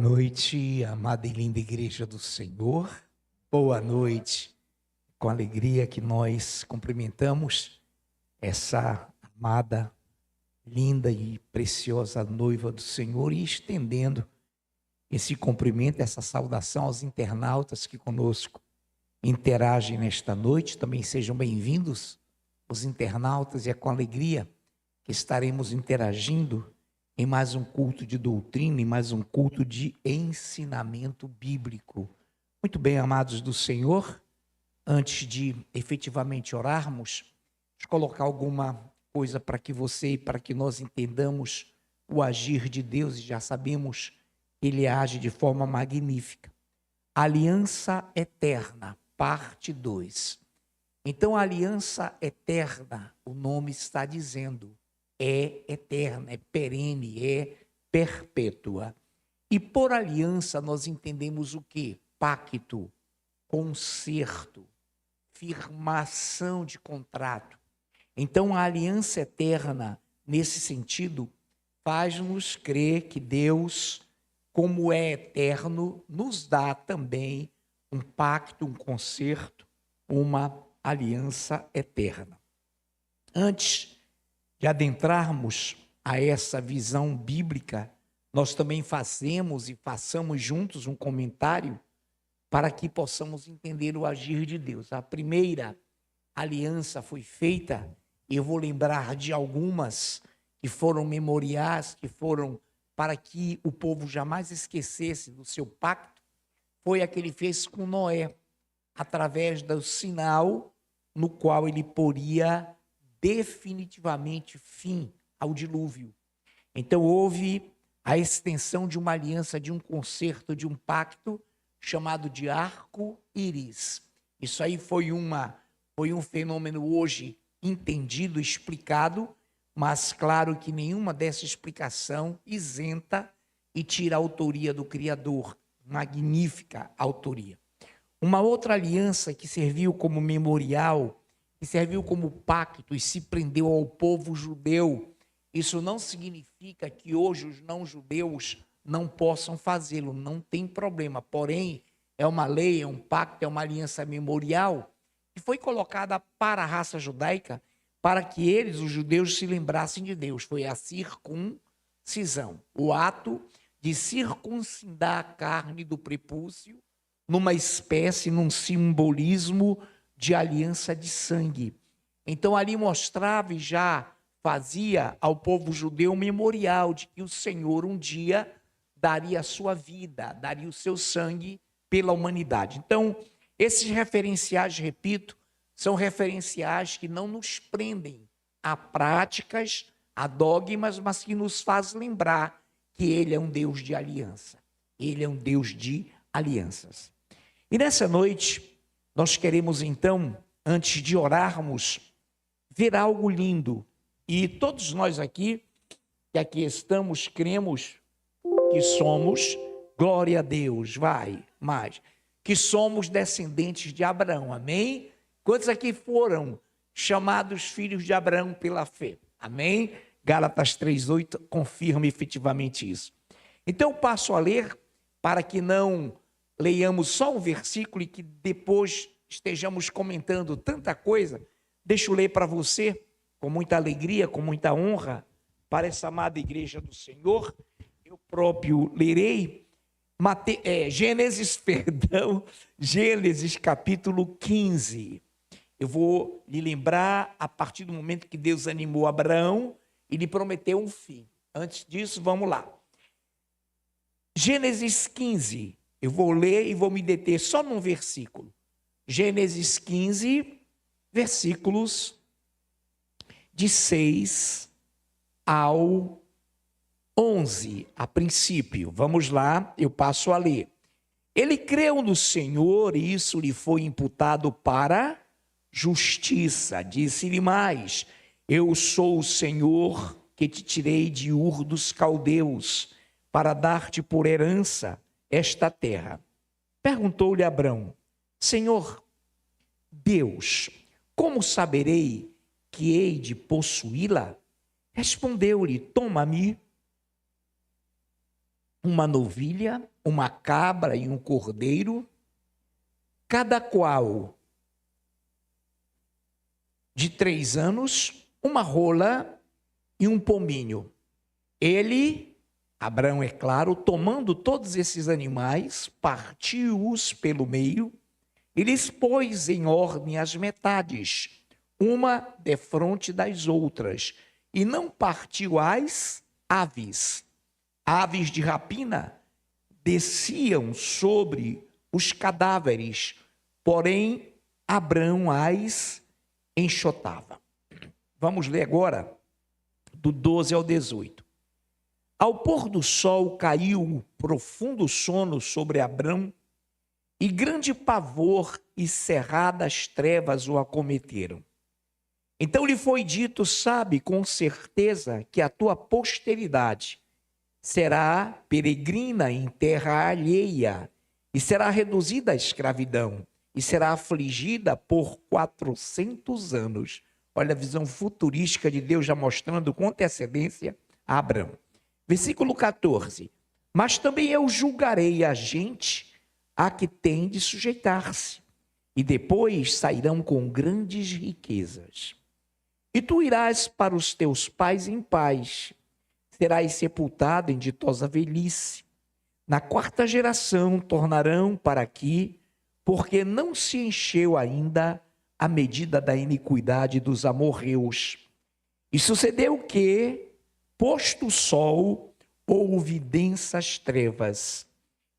noite, amada e linda Igreja do Senhor. Boa noite. Com alegria que nós cumprimentamos essa amada, linda e preciosa noiva do Senhor e estendendo esse cumprimento, essa saudação aos internautas que conosco interagem nesta noite. Também sejam bem-vindos os internautas, e é com alegria que estaremos interagindo em mais um culto de doutrina, em mais um culto de ensinamento bíblico. Muito bem, amados do Senhor, antes de efetivamente orarmos, deixa eu colocar alguma coisa para que você e para que nós entendamos o agir de Deus, e já sabemos que Ele age de forma magnífica. Aliança Eterna, parte 2. Então, a aliança eterna, o nome está dizendo, é eterna, é perene, é perpétua. E por aliança nós entendemos o quê? Pacto, concerto, firmação de contrato. Então a aliança eterna, nesse sentido, faz-nos crer que Deus, como é eterno, nos dá também um pacto, um concerto, uma aliança eterna. Antes de adentrarmos a essa visão bíblica, nós também façamos juntos um comentário para que possamos entender o agir de Deus. A primeira aliança foi feita, e eu vou lembrar de algumas que foram memoriais, que foram para que o povo jamais esquecesse do seu pacto, foi a que ele fez com Noé, através do sinal no qual ele poria definitivamente fim ao dilúvio. Então houve a extensão de uma aliança, de um concerto, de um pacto chamado de arco-íris. Isso aí foi um fenômeno hoje entendido, explicado, mas claro que nenhuma dessa explicação isenta e tira a autoria do Criador, magnífica autoria. Uma outra aliança que serviu como memorial, que serviu como pacto e se prendeu ao povo judeu. Isso não significa que hoje os não-judeus não possam fazê-lo, não tem problema. Porém, é uma lei, é um pacto, é uma aliança memorial que foi colocada para a raça judaica para que eles, os judeus, se lembrassem de Deus. Foi a circuncisão, o ato de circuncidar a carne do prepúcio numa espécie, num simbolismo de aliança de sangue. Então ali mostrava e já fazia ao povo judeu um memorial de que o Senhor um dia daria a sua vida, daria o seu sangue pela humanidade. Então, esses referenciais, repito, são referenciais que não nos prendem a práticas, a dogmas, mas que nos faz lembrar que Ele é um Deus de aliança. Ele é um Deus de alianças. E nessa noite, nós queremos então, antes de orarmos, ver algo lindo. E todos nós aqui, que aqui estamos, cremos que somos, glória a Deus, que somos descendentes de Abraão, amém? Quantos aqui foram chamados filhos de Abraão pela fé? Amém? Gálatas 3:8 confirma efetivamente isso. Então eu passo a ler, para que não leiamos só um versículo e que depois estejamos comentando tanta coisa. Deixa eu ler para você, com muita alegria, com muita honra, para essa amada Igreja do Senhor. Eu próprio lerei Gênesis capítulo 15. Eu vou lhe lembrar a partir do momento que Deus animou Abraão e lhe prometeu um filho. Antes disso, vamos lá. Gênesis 15. Eu vou ler e vou me deter só num versículo. Gênesis 15, versículos de 6 ao 11, a princípio. Vamos lá, eu passo a ler. Ele creu no Senhor e isso lhe foi imputado para justiça. Disse-lhe mais: eu sou o Senhor que te tirei de Ur dos Caldeus para dar-te por herança esta terra. Perguntou-lhe Abrão: Senhor Deus, como saberei que hei de possuí-la? Respondeu-lhe: toma-me uma novilha, uma cabra e um cordeiro, cada qual de 3 anos, uma rola e um pombinho. Ele, Abraão, é claro, tomando todos esses animais, partiu-os pelo meio e lhes pôs em ordem as metades, uma defronte das outras, e não partiu as aves. Aves de rapina desciam sobre os cadáveres, porém Abraão as enxotava. Vamos ler agora do 12 ao 18. Ao pôr do sol caiu um profundo sono sobre Abrão, e grande pavor e cerradas trevas o acometeram. Então lhe foi dito: sabe com certeza que a tua posteridade será peregrina em terra alheia, e será reduzida à escravidão, e será afligida por 400 anos. Olha a visão futurística de Deus já mostrando com antecedência a Abrão. Versículo 14. Mas também eu julgarei a gente a que tem de sujeitar-se, e depois sairão com grandes riquezas. E tu irás para os teus pais em paz, serás sepultado em ditosa velhice. Na 4ª geração tornarão para aqui, porque não se encheu ainda a medida da iniquidade dos amorreus. E sucedeu que, posto o sol, houve densas trevas.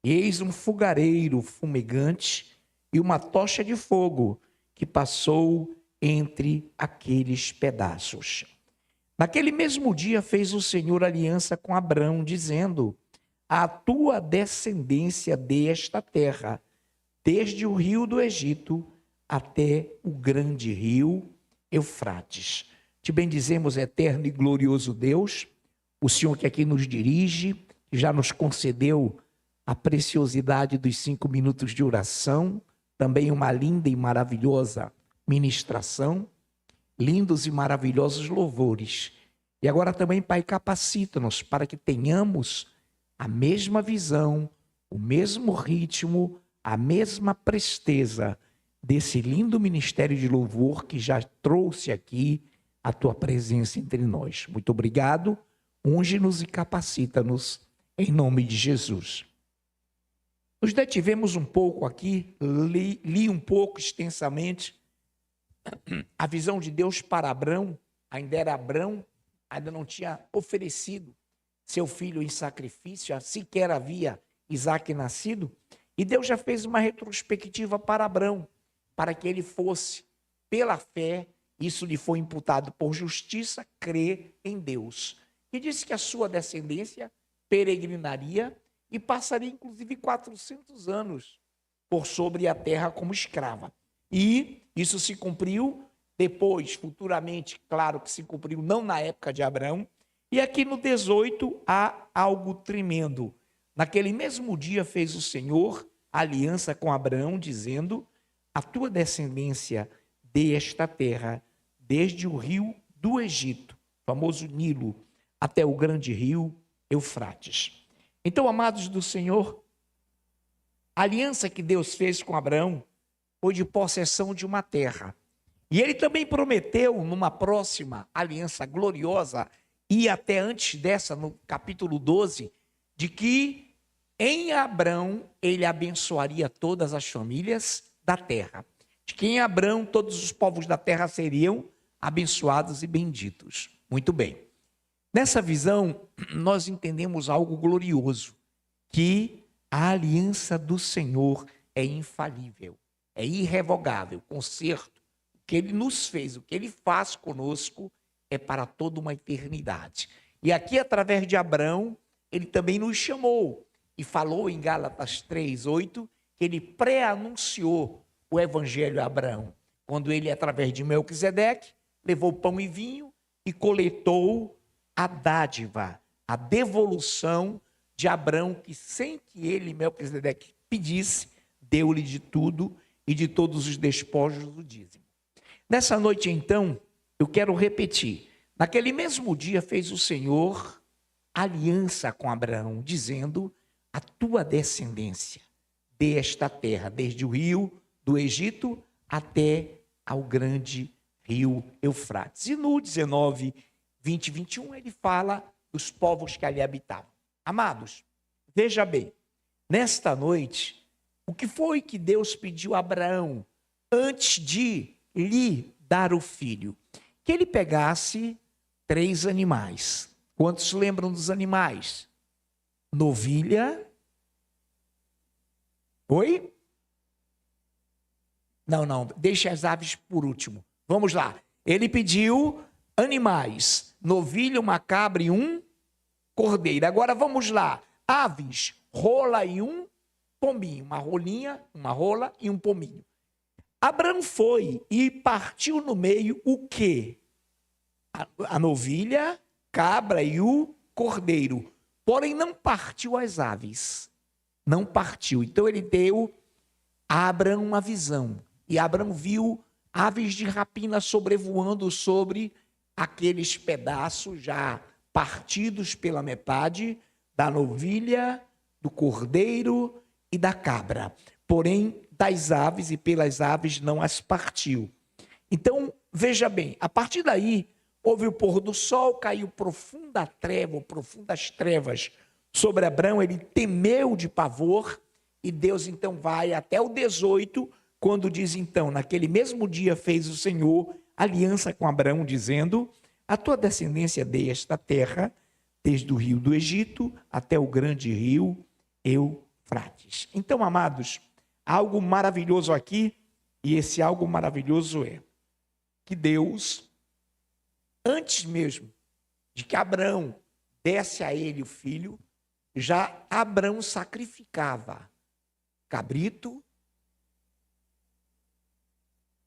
E eis um fogareiro fumegante e uma tocha de fogo que passou entre aqueles pedaços. Naquele mesmo dia fez o Senhor aliança com Abrão, dizendo: a tua descendência desta terra, desde o rio do Egito até o grande rio Eufrates. Te bendizemos, eterno e glorioso Deus, o Senhor que aqui nos dirige, que já nos concedeu a preciosidade dos 5 minutos de oração, também uma linda e maravilhosa ministração, lindos e maravilhosos louvores. E agora também, Pai, capacita-nos para que tenhamos a mesma visão, o mesmo ritmo, a mesma presteza desse lindo ministério de louvor que já trouxe aqui a tua presença entre nós. Muito obrigado, unge-nos e capacita-nos em nome de Jesus. Nos detivemos um pouco aqui, li um pouco extensamente a visão de Deus para Abrão. Ainda era Abrão, ainda não tinha oferecido seu filho em sacrifício, sequer havia Isaque nascido, e Deus já fez uma retrospectiva para Abrão, para que ele fosse, pela fé, isso lhe foi imputado por justiça, crer em Deus. E disse que a sua descendência peregrinaria e passaria inclusive 400 anos por sobre a terra como escrava. E isso se cumpriu depois, futuramente, claro que se cumpriu não na época de Abraão. E aqui no 18 há algo tremendo. Naquele mesmo dia fez o Senhor aliança com Abraão, dizendo: a tua descendência desta terra, desde o rio do Egito, famoso Nilo, até o grande rio Eufrates. Então, amados do Senhor, a aliança que Deus fez com Abraão foi de possessão de uma terra. E ele também prometeu, numa próxima aliança gloriosa, e até antes dessa, no capítulo 12, de que em Abrão ele abençoaria todas as famílias da terra. De que em Abrão todos os povos da terra seriam abençoados e benditos. Muito bem. Nessa visão, nós entendemos algo glorioso, que a aliança do Senhor é infalível, é irrevogável. O concerto, o que ele nos fez, o que ele faz conosco, é para toda uma eternidade. E aqui, através de Abrão, ele também nos chamou e falou em Gálatas 3:8, que ele pré-anunciou o evangelho a Abrão, quando ele, através de Melquisedeque, levou pão e vinho e coletou a dádiva, a devolução de Abrão, que sem que ele, Melquisedeque, pedisse, deu-lhe de tudo e de todos os despojos do dízimo. Nessa noite, então, eu quero repetir. Naquele mesmo dia fez o Senhor aliança com Abraão, dizendo: a tua descendência desta terra, desde o rio do Egito até ao grande rio Eufrates. E no 19, 20 e 21, ele fala dos povos que ali habitavam. Amados, veja bem, nesta noite, o que foi que Deus pediu a Abraão antes de lhe dar o filho? Que ele pegasse 3 animais. Quantos lembram dos animais? Novilha. Oi? Não, deixa as aves por último. Vamos lá. Ele pediu animais, novilha, uma cabra e um cordeiro. Agora vamos lá. Aves, rola e um pombinho. Uma rolinha, uma rola e um pombinho. Abraão foi e partiu no meio o quê? A novilha, cabra e o cordeiro. Porém, não partiu as aves. Não partiu. Então, ele deu a Abraão uma visão. E Abraão viu aves de rapina sobrevoando sobre aqueles pedaços já partidos pela metade da novilha, do cordeiro e da cabra. Porém, das aves e pelas aves não as partiu. Então, veja bem, a partir daí, houve o pôr do sol, caiu profunda treva, profundas trevas sobre Abraão, ele temeu de pavor, e Deus então vai até o 18, quando diz então, naquele mesmo dia fez o Senhor aliança com Abraão, dizendo: a tua descendência dei esta terra, desde o rio do Egito até o grande rio Eufrates. Então, amados, há algo maravilhoso aqui, e esse algo maravilhoso é que Deus, antes mesmo de que Abraão desse a ele o filho, já Abraão sacrificava cabrito,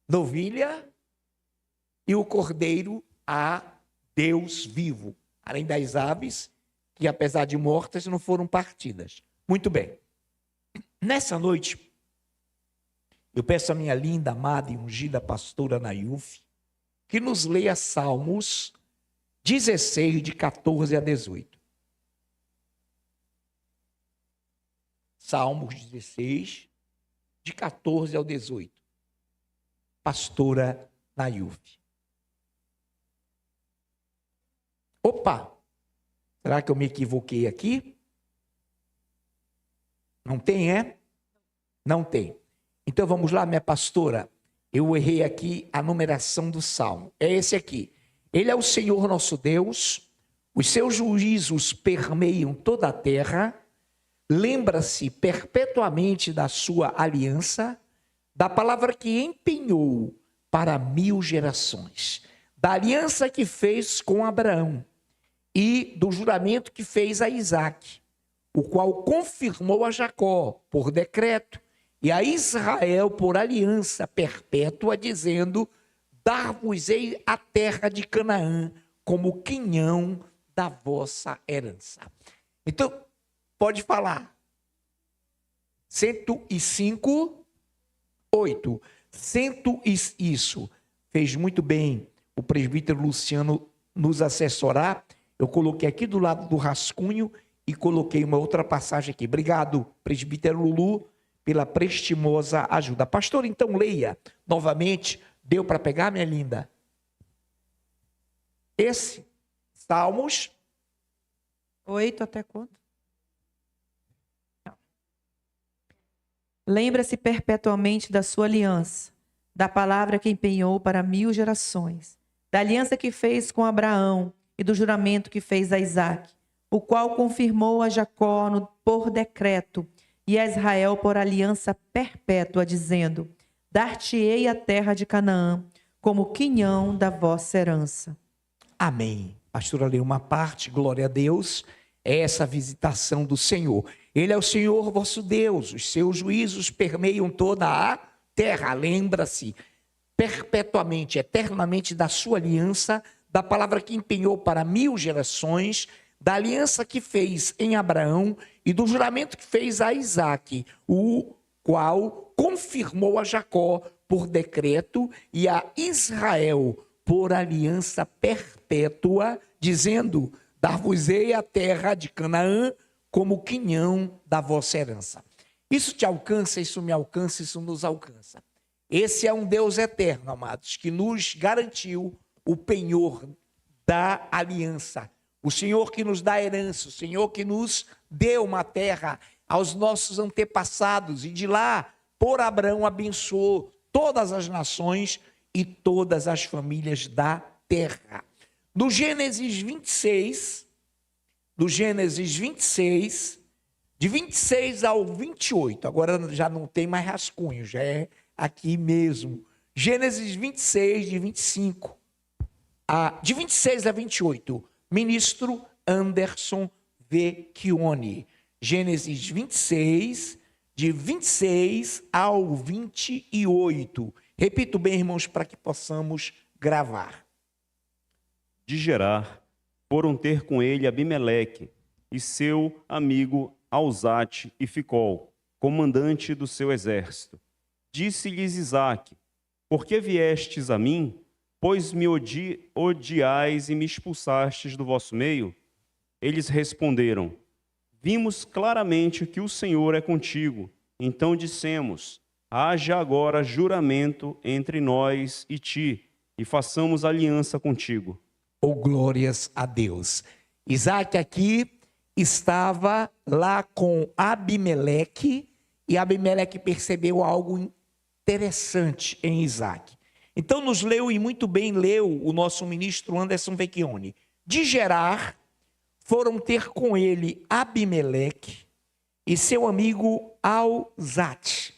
novilha e o cordeiro a Deus vivo, além das aves, que apesar de mortas não foram partidas. Muito bem. Nessa noite, eu peço a minha linda, amada e ungida pastora Nayuf que nos leia Salmos 16, de 14 a 18. Salmos 16, de 14 ao 18. Pastora Nayuf. Opa! Será que eu me equivoquei aqui? Não tem, é? Não tem. Então vamos lá, minha pastora. Eu errei aqui a numeração do salmo. É esse aqui. Ele é o Senhor nosso Deus, os seus juízos permeiam toda a terra, lembra-se perpetuamente da sua aliança, da palavra que empenhou para 1000 gerações, da aliança que fez com Abraão e do juramento que fez a Isaque, o qual confirmou a Jacó por decreto e a Israel por aliança perpétua, dizendo: dar-vos-ei a terra de Canaã como quinhão da vossa herança. Então, pode falar. 105, 8. Isso. Fez muito bem o presbítero Luciano nos assessorar. Eu coloquei aqui do lado do rascunho e coloquei uma outra passagem aqui. Obrigado, presbítero Lulu, pela prestimosa ajuda. Pastor, então leia novamente. Deu para pegar, minha linda? Esse, Salmos 8 até quanto? Lembra-se perpetuamente da sua aliança, da palavra que empenhou para 1000 gerações, da aliança que fez com Abraão e do juramento que fez a Isaque, o qual confirmou a Jacó por decreto e a Israel por aliança perpétua, dizendo: dar-te-ei a terra de Canaã como quinhão da vossa herança. Amém. Pastora leu uma parte, glória a Deus, é essa visitação do Senhor. Ele é o Senhor vosso Deus, os seus juízos permeiam toda a terra. Lembra-se perpetuamente, eternamente da sua aliança, da palavra que empenhou para 1000 gerações, da aliança que fez em Abraão e do juramento que fez a Isaque, o qual confirmou a Jacó por decreto e a Israel por aliança perpétua, dizendo: dar-vos-ei a terra de Canaã como quinhão da vossa herança. Isso te alcança, isso me alcança, isso nos alcança. Esse é um Deus eterno, amados, que nos garantiu o penhor da aliança. O Senhor que nos dá a herança, o Senhor que nos deu uma terra aos nossos antepassados, e de lá, por Abraão, abençoou todas as nações e todas as famílias da terra. No Gênesis 26, de 26 ao 28, agora já não tem mais rascunho, já é aqui mesmo. Gênesis 26, de 25, de 26 a 28, ministro Anderson Vecchione. Gênesis 26, de 26 ao 28. Repito bem, irmãos, para que possamos gravar. De Gerar, foram ter com ele Abimeleque e seu amigo Alzate e Ficol, comandante do seu exército. Disse-lhes Isaque: por que viestes a mim, pois me odiais e me expulsastes do vosso meio? Eles responderam: vimos claramente que o Senhor é contigo. Então dissemos: haja agora juramento entre nós e ti, e façamos aliança contigo. Oh, glórias a Deus. Isaque aqui estava lá com Abimeleque, e Abimeleque percebeu algo interessante em Isaque. Então nos leu, e muito bem leu, o nosso ministro Anderson Vecchione. De Gerar, foram ter com ele Abimeleque e seu amigo Alzate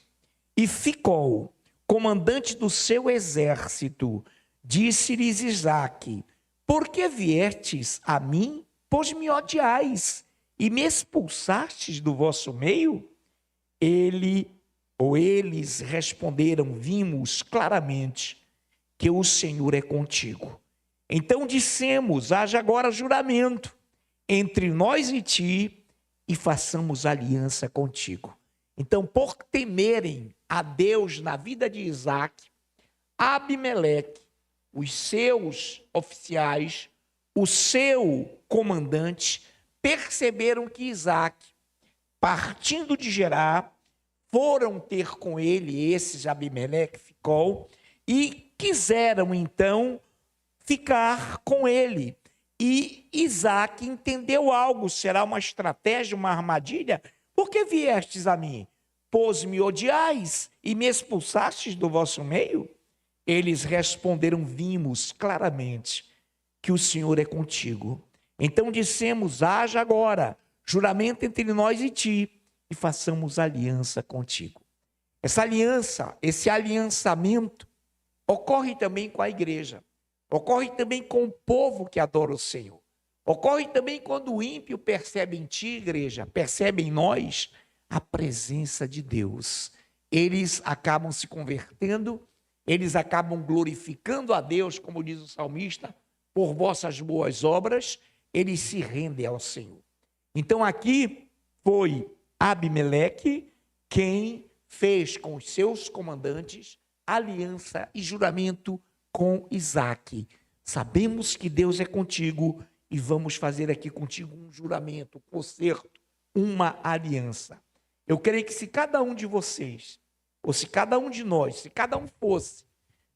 e Ficol, comandante do seu exército. Disse-lhes Isaque: por que viestes a mim, pois me odiais e me expulsastes do vosso meio? Eles responderam: vimos claramente que o Senhor é contigo. Então dissemos: haja agora juramento entre nós e ti, e façamos aliança contigo. Então, por temerem a Deus na vida de Isaque, Abimeleque, os seus oficiais, o seu comandante, perceberam que Isaque, partindo de Gerar, foram ter com ele, esses Abimeleque, Ficol, e quiseram então ficar com ele. E Isaque entendeu algo: será uma estratégia, uma armadilha? Por que viestes a mim? Pois me odiais e me expulsastes do vosso meio? Eles responderam: vimos claramente que o Senhor é contigo. Então dissemos: haja agora juramento entre nós e ti, e façamos aliança contigo. Essa aliança, esse aliançamento, ocorre também com a igreja. Ocorre também com o povo que adora o Senhor. Ocorre também quando o ímpio percebe em ti, igreja, percebe em nós a presença de Deus. Eles acabam se convertendo, eles acabam glorificando a Deus, como diz o salmista, por vossas boas obras, eles se rendem ao Senhor. Então aqui foi Abimeleque quem fez com os seus comandantes aliança e juramento com Isaque. Sabemos que Deus é contigo e vamos fazer aqui contigo um juramento, um concerto, uma aliança. Eu creio que se cada um de vocês, ou se cada um de nós, se cada um fosse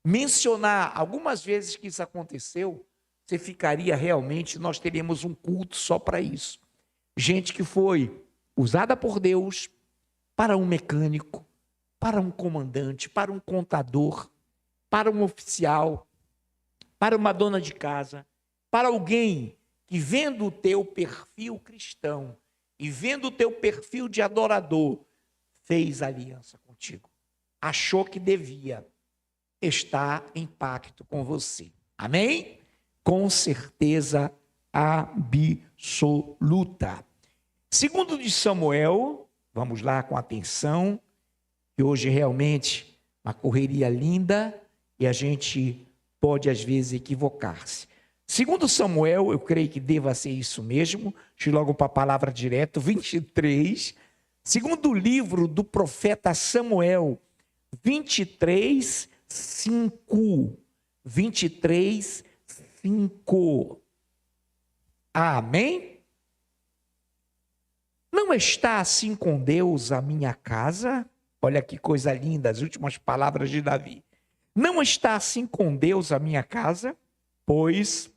mencionar algumas vezes que isso aconteceu, você ficaria realmente, nós teríamos um culto só para isso. Gente que foi usada por Deus para um mecânico, para um comandante, para um contador, para um oficial, para uma dona de casa, para alguém que, vendo o teu perfil cristão e vendo o teu perfil de adorador, fez aliança contigo. Achou que devia estar em pacto com você. Amém? Com certeza absoluta. Segundo de Samuel, vamos lá com atenção, que hoje realmente uma correria linda e a gente pode às vezes equivocar-se. Segundo Samuel, eu creio que deva ser isso mesmo, deixa eu logo para a palavra direto, 23, segundo o livro do profeta Samuel, 23, 5, 23, 5. Amém? Não está assim com Deus a minha casa? Olha que coisa linda, as últimas palavras de Davi. Não está assim com Deus a minha casa, pois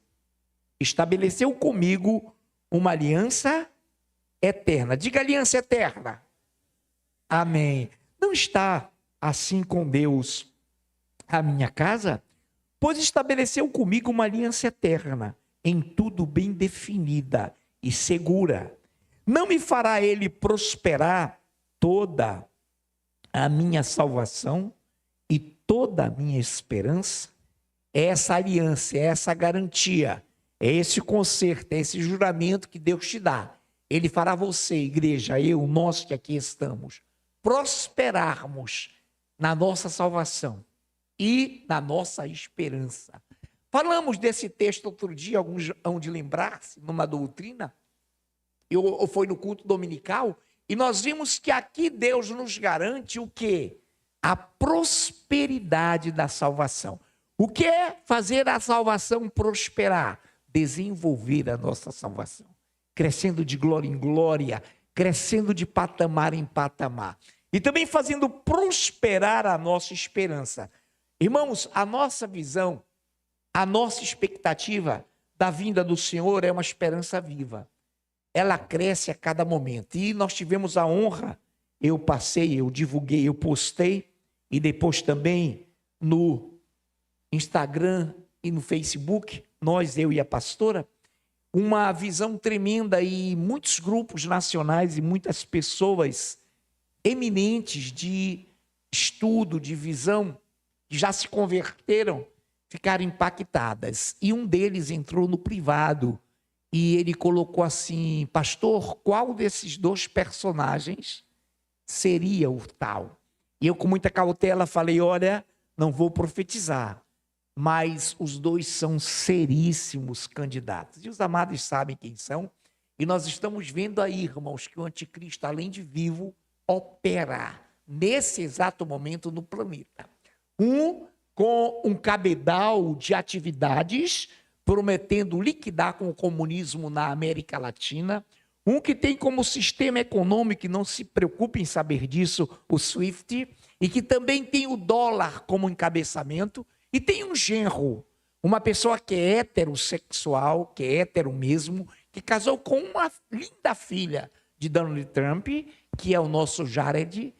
estabeleceu comigo uma aliança eterna. Diga aliança eterna. Amém. Não está assim com Deus a minha casa, pois estabeleceu comigo uma aliança eterna, em tudo bem definida e segura. Não me fará ele prosperar toda a minha salvação e toda a minha esperança? É essa aliança, é essa garantia, é esse conserto, é esse juramento que Deus te dá. Ele fará você, igreja, eu, nós que aqui estamos, prosperarmos na nossa salvação e na nossa esperança. Falamos desse texto outro dia, alguns hão de lembrar-se, numa doutrina, ou foi no culto dominical, e nós vimos que aqui Deus nos garante o quê? A prosperidade da salvação. O que é fazer a salvação prosperar? Desenvolver a nossa salvação. Crescendo de glória em glória, crescendo de patamar em patamar. E também fazendo prosperar a nossa esperança. Irmãos, a nossa visão, a nossa expectativa da vinda do Senhor é uma esperança viva. Ela cresce a cada momento. E nós tivemos a honra, eu divulguei, eu postei, e depois também no Instagram e no Facebook, eu e a pastora, uma visão tremenda e muitos grupos nacionais e muitas pessoas eminentes de estudo, de visão, que já se converteram, ficaram impactadas. E um deles entrou no privado e ele colocou assim: pastor, qual desses dois personagens seria o tal? E eu, com muita cautela, falei: olha, não vou profetizar, mas os dois são seríssimos candidatos. E os amados sabem quem são. E nós estamos vendo aí, irmãos, que o anticristo, além de vivo, opera nesse exato momento no planeta. Um com um cabedal de atividades, prometendo liquidar com o comunismo na América Latina. Um que tem como sistema econômico, e não se preocupe em saber disso, o SWIFT, e que também tem o dólar como encabeçamento. E tem um genro, uma pessoa que é heterossexual, que é hétero mesmo, que casou com uma linda filha de Donald Trump, que é o nosso Jared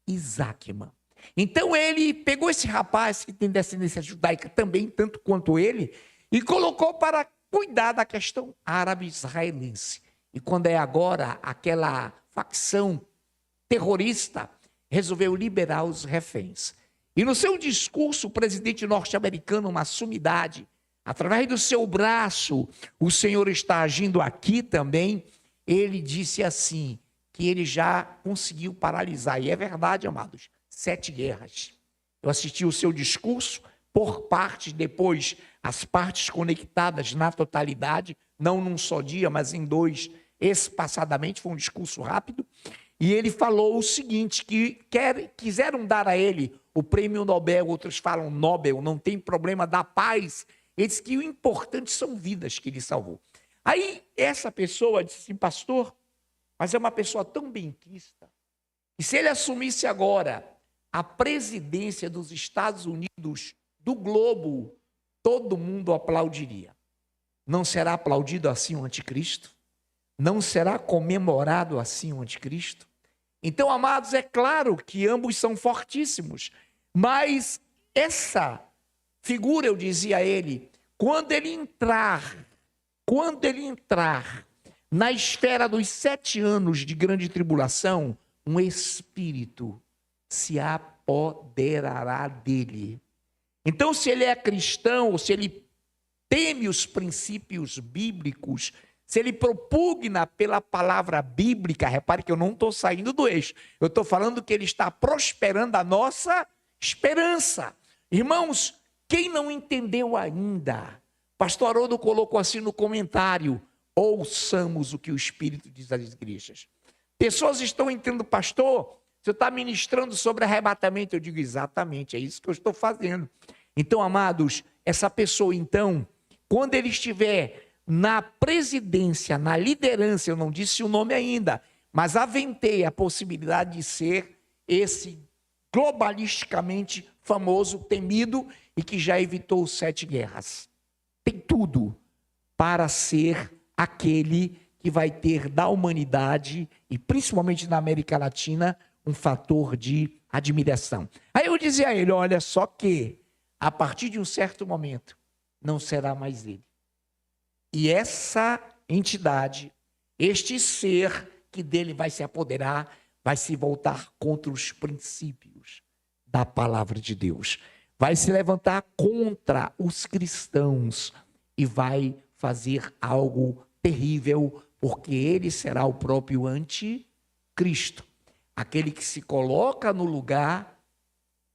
Isaacman. Então ele pegou esse rapaz que tem descendência judaica também, tanto quanto ele, e colocou para cuidar da questão árabe-israelense. E quando é agora aquela facção terrorista resolveu liberar os reféns. E no seu discurso, o presidente norte-americano, uma sumidade, através do seu braço, o Senhor está agindo aqui também, ele disse assim, que ele já conseguiu paralisar. E é verdade, amados, 7 guerras. Eu assisti o seu discurso por partes, depois as partes conectadas na totalidade, não num só dia, mas em 2, espaçadamente, foi um discurso rápido. E ele falou o seguinte, que quiseram dar a ele o prêmio Nobel, outros falam Nobel, não tem problema, da paz. Ele disse que o importante são vidas que ele salvou. Aí essa pessoa disse assim: pastor, mas é uma pessoa tão benquista, e se ele assumisse agora a presidência dos Estados Unidos, do globo, todo mundo aplaudiria. Não será aplaudido assim o anticristo? Não será comemorado assim o anticristo? Então, amados, é claro que ambos são fortíssimos, mas essa figura, eu dizia a ele, quando ele entrar na esfera dos 7 anos de grande tribulação, um espírito se apoderará dele. Então, se ele é cristão, ou se ele teme os princípios bíblicos, se ele propugna pela palavra bíblica, repare que eu não estou saindo do eixo, eu estou falando que ele está prosperando a nossa esperança. Irmãos, quem não entendeu ainda, pastor Haroldo colocou assim no comentário: ouçamos o que o Espírito diz às igrejas. Pessoas estão entendendo, pastor, você está ministrando sobre arrebatamento. Eu digo, exatamente, é isso que eu estou fazendo. Então, amados, essa pessoa, então, quando ele estiver na presidência, na liderança, eu não disse o nome ainda, mas aventei a possibilidade de ser esse globalisticamente famoso, temido e que já evitou 7 guerras. Tem tudo para ser aquele que vai ter da humanidade, e principalmente na América Latina, um fator de admiração. Aí eu dizia a ele, olha, só que a partir de um certo momento, não será mais ele. E essa entidade, este ser que dele vai se apoderar, vai se voltar contra os princípios da palavra de Deus. Vai se levantar contra os cristãos e vai fazer algo terrível, porque ele será o próprio anticristo. Aquele que se coloca no lugar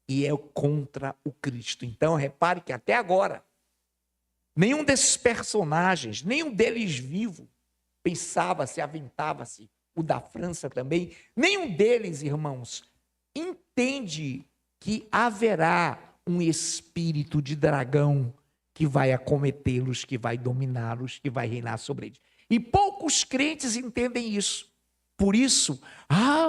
e é contra o Cristo. Então, repare que até agora, nenhum desses personagens, nenhum deles vivo, pensava-se, aventava-se, o da França também, nenhum deles, irmãos, entende que haverá um espírito de dragão que vai acometê-los, que vai dominá-los, que vai reinar sobre eles. E poucos crentes entendem isso. Por isso,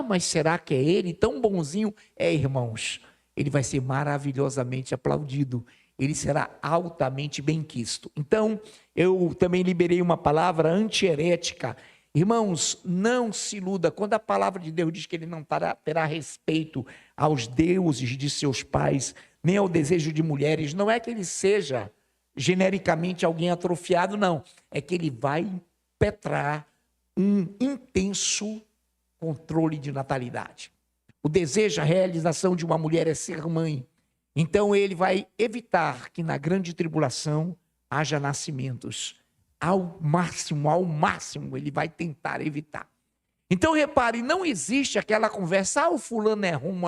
mas será que é ele tão bonzinho? Irmãos, ele vai ser maravilhosamente aplaudido. Ele será altamente benquisto. Então, eu também liberei uma palavra antiherética. Irmãos, não se iluda. Quando a palavra de Deus diz que ele não terá respeito aos deuses de seus pais, nem ao desejo de mulheres, não é que ele seja genericamente alguém atrofiado, não. É que ele vai impetrar um intenso controle de natalidade. O desejo, a realização de uma mulher é ser mãe. Então ele vai evitar que na grande tribulação haja nascimentos. Ao máximo, ele vai tentar evitar. Então repare, não existe aquela conversa, o fulano é rumo.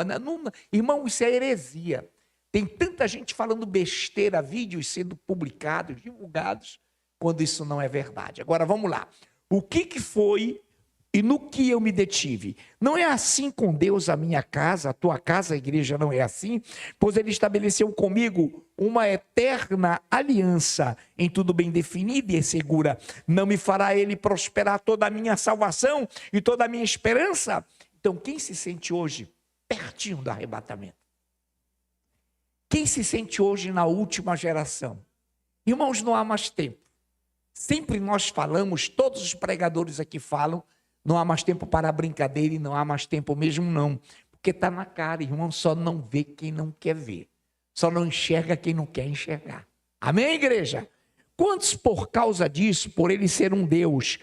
Irmão, isso é heresia. Tem tanta gente falando besteira, vídeos sendo publicados, divulgados, quando isso não é verdade. Agora vamos lá. O que foi e no que eu me detive? Não é assim com Deus a minha casa, a tua casa, a igreja não é assim, pois ele estabeleceu comigo uma eterna aliança em tudo bem definida e segura. Não me fará ele prosperar toda a minha salvação e toda a minha esperança? Então quem se sente hoje pertinho do arrebatamento? Quem se sente hoje na última geração? Irmãos, não há mais tempo. Sempre nós falamos, todos os pregadores aqui falam, não há mais tempo para brincadeira e não há mais tempo mesmo não. Porque está na cara, irmão, só não vê quem não quer ver. Só não enxerga quem não quer enxergar. Amém, igreja? Quantos por causa disso, por ele ser um Deus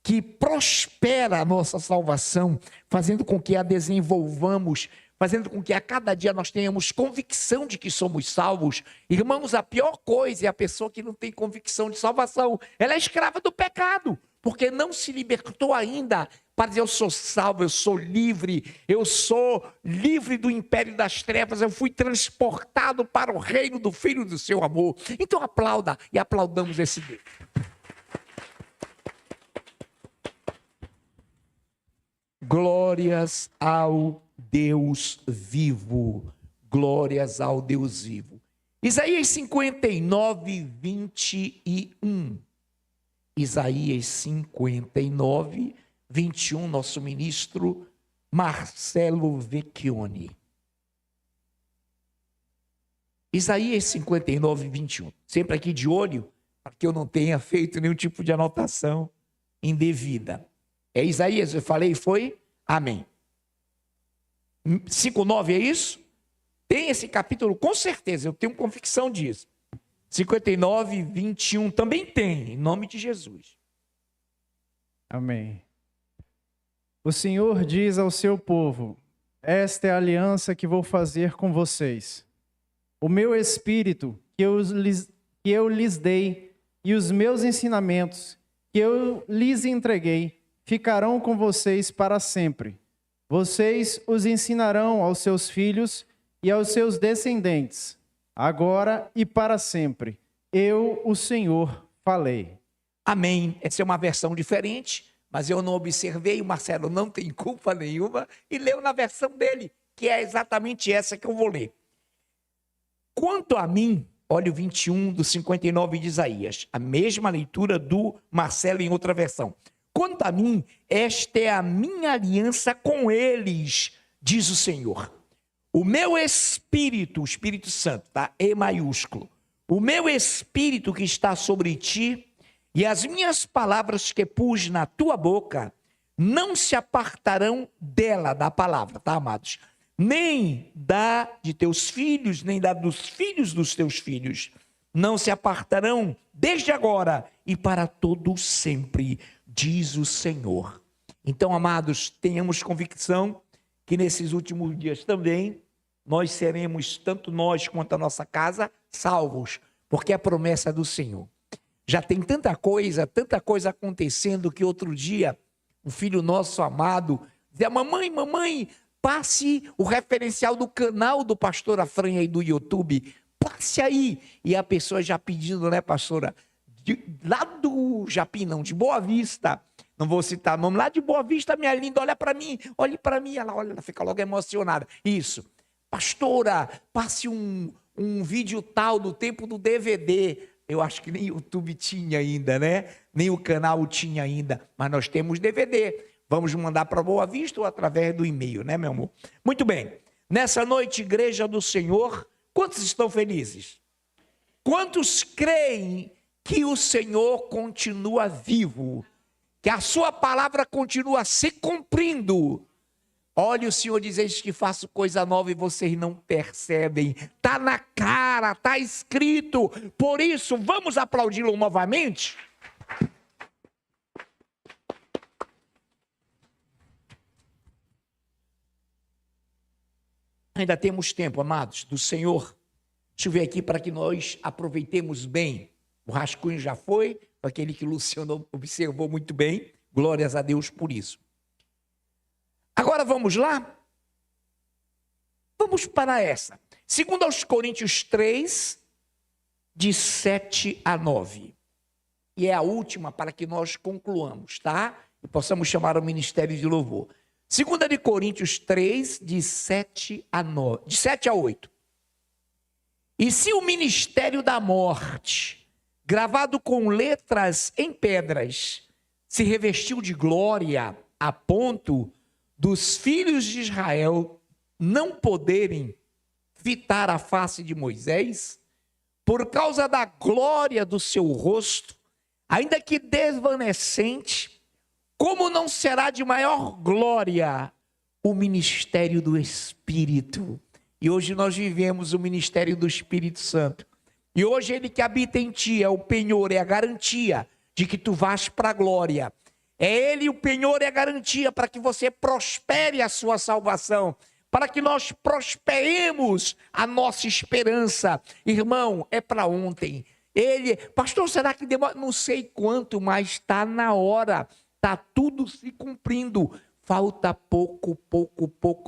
que prospera a nossa salvação, fazendo com que a desenvolvamos, fazendo com que a cada dia nós tenhamos convicção de que somos salvos. Irmãos, a pior coisa é a pessoa que não tem convicção de salvação. Ela é escrava do pecado, porque não se libertou ainda para dizer eu sou salvo, eu sou livre do império das trevas, eu fui transportado para o reino do Filho do seu amor. Então aplauda e aplaudamos esse Deus. Glórias ao Deus vivo, glórias ao Deus vivo. Isaías 59, 21. Isaías 59, 21, nosso ministro Marcelo Vecchioni. Isaías 59, 21. Sempre aqui de olho, para que eu não tenha feito nenhum tipo de anotação indevida. É Isaías, eu falei, foi? Amém. 5:9 é isso? Tem esse capítulo, com certeza, eu tenho convicção disso. 59, 21 também tem, em nome de Jesus. Amém. O Senhor diz ao seu povo: esta é a aliança que vou fazer com vocês. O meu espírito que eu lhes dei e os meus ensinamentos que eu lhes entreguei ficarão com vocês para sempre. Vocês os ensinarão aos seus filhos e aos seus descendentes, agora e para sempre. Eu, o Senhor, falei. Amém. Essa é uma versão diferente, mas eu não observei, o Marcelo não tem culpa nenhuma, e leu na versão dele, que é exatamente essa que eu vou ler. Quanto a mim, olha o 21 do 59 de Isaías. A mesma leitura do Marcelo em outra versão. Quanto a mim, esta é a minha aliança com eles, diz o Senhor. O meu Espírito, o Espírito Santo, tá? E maiúsculo. O meu Espírito que está sobre ti e as minhas palavras que pus na tua boca não se apartarão dela, da palavra, tá, amados? Nem da de teus filhos, nem da dos filhos dos teus filhos. Não se apartarão desde agora e para todo sempre, diz o Senhor. Então, amados, tenhamos convicção que nesses últimos dias também nós seremos, tanto nós quanto a nossa casa, salvos, porque é a promessa do Senhor. Já tem tanta coisa acontecendo que outro dia um filho nosso amado dizia: mamãe, passe o referencial do canal do pastor Afranha aí do YouTube, passe aí. E a pessoa já pedindo, né, pastora, lá do Japim, não, de Boa Vista, não vou citar nome, lá de Boa Vista, minha linda, olha para mim, olhe para mim, ela fica logo emocionada. Isso, pastora, passe um vídeo tal do tempo do DVD. Eu acho que nem o YouTube tinha ainda, né? Nem o canal tinha ainda, mas nós temos DVD. Vamos mandar para Boa Vista ou através do e-mail, né, meu amor? Muito bem. Nessa noite, Igreja do Senhor, quantos estão felizes? Quantos creem que o Senhor continua vivo? Que a sua palavra continua se cumprindo? Olha, o Senhor diz: eis que faço coisa nova e vocês não percebem. Está na cara, está escrito. Por isso, vamos aplaudi-lo novamente? Ainda temos tempo, amados, do Senhor. Deixa eu ver aqui para que nós aproveitemos bem. O rascunho já foi, aquele que o Luciano observou muito bem. Glórias a Deus por isso. Agora vamos lá? Vamos para essa. Segundo aos Coríntios 3, de 7 a 9. E é a última para que nós concluamos, tá? E possamos chamar o ministério de louvor. Segunda de Coríntios 3, de 7 a 9, de 7 a 8. E se o ministério da morte, gravado com letras em pedras, se revestiu de glória a ponto dos filhos de Israel não poderem fitar a face de Moisés, por causa da glória do seu rosto, ainda que desvanecente, como não será de maior glória o ministério do Espírito? E hoje nós vivemos o ministério do Espírito Santo. E hoje ele que habita em ti é o penhor, é a garantia de que tu vás para a glória. É ele o penhor e a garantia para que você prospere a sua salvação, para que nós prosperemos a nossa esperança. Irmão, é para ontem. Ele, pastor, será que demora? Não sei quanto, mas está na hora. Está tudo se cumprindo. Falta pouco,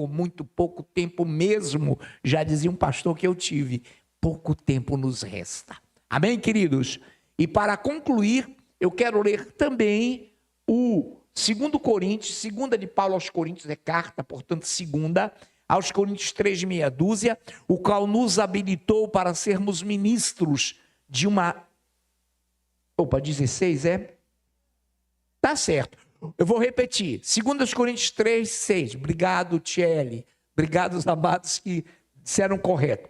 muito pouco tempo mesmo. Já dizia um pastor que eu tive. Pouco tempo nos resta. Amém, queridos? E para concluir, eu quero ler também o 2 Coríntios, segunda de Paulo aos Coríntios, é carta, portanto, segunda, aos Coríntios 3, meia dúzia, o qual nos habilitou para sermos ministros de uma... 16, é? Tá certo. Eu vou repetir. 2 Coríntios 3, 6. Obrigado, Tchelle. Obrigado, os amados que disseram correto.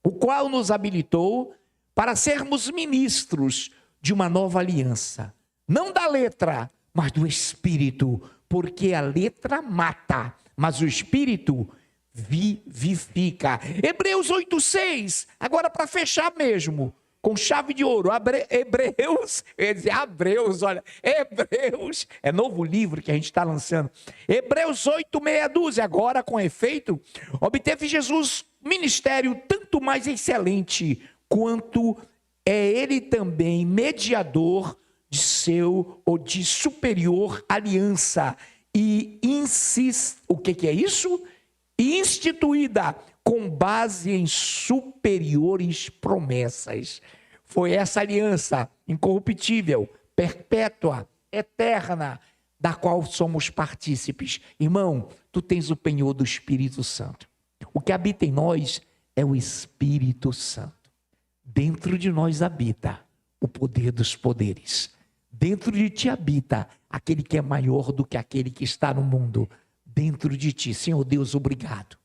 O qual nos habilitou para sermos ministros de uma nova aliança. Não da letra, mas do Espírito, porque a letra mata, mas o Espírito vivifica. Hebreus 8:6, agora para fechar mesmo, com chave de ouro, Hebreus, olha, Hebreus, é novo livro que a gente está lançando, Hebreus 8, meia dúzia, agora com efeito, obteve Jesus ministério tanto mais excelente, quanto é ele também mediador de seu ou de superior aliança, e o que é isso? Instituída com base em superiores promessas. Foi essa aliança incorruptível, perpétua, eterna, da qual somos partícipes. Irmão, tu tens o penhor do Espírito Santo. O que habita em nós é o Espírito Santo. dentro de nós habita o poder dos poderes. Dentro de ti habita aquele que é maior do que aquele que está no mundo. Dentro de ti, Senhor Deus, obrigado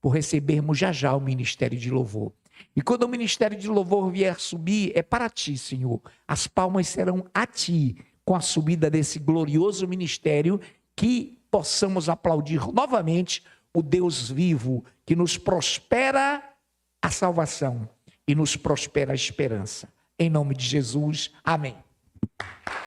por recebermos já o ministério de louvor. E quando o ministério de louvor vier subir, é para ti, Senhor. As palmas serão a ti, com a subida desse glorioso ministério, que possamos aplaudir novamente o Deus vivo, que nos prospera a salvação e nos prospera a esperança. Em nome de Jesus, amém.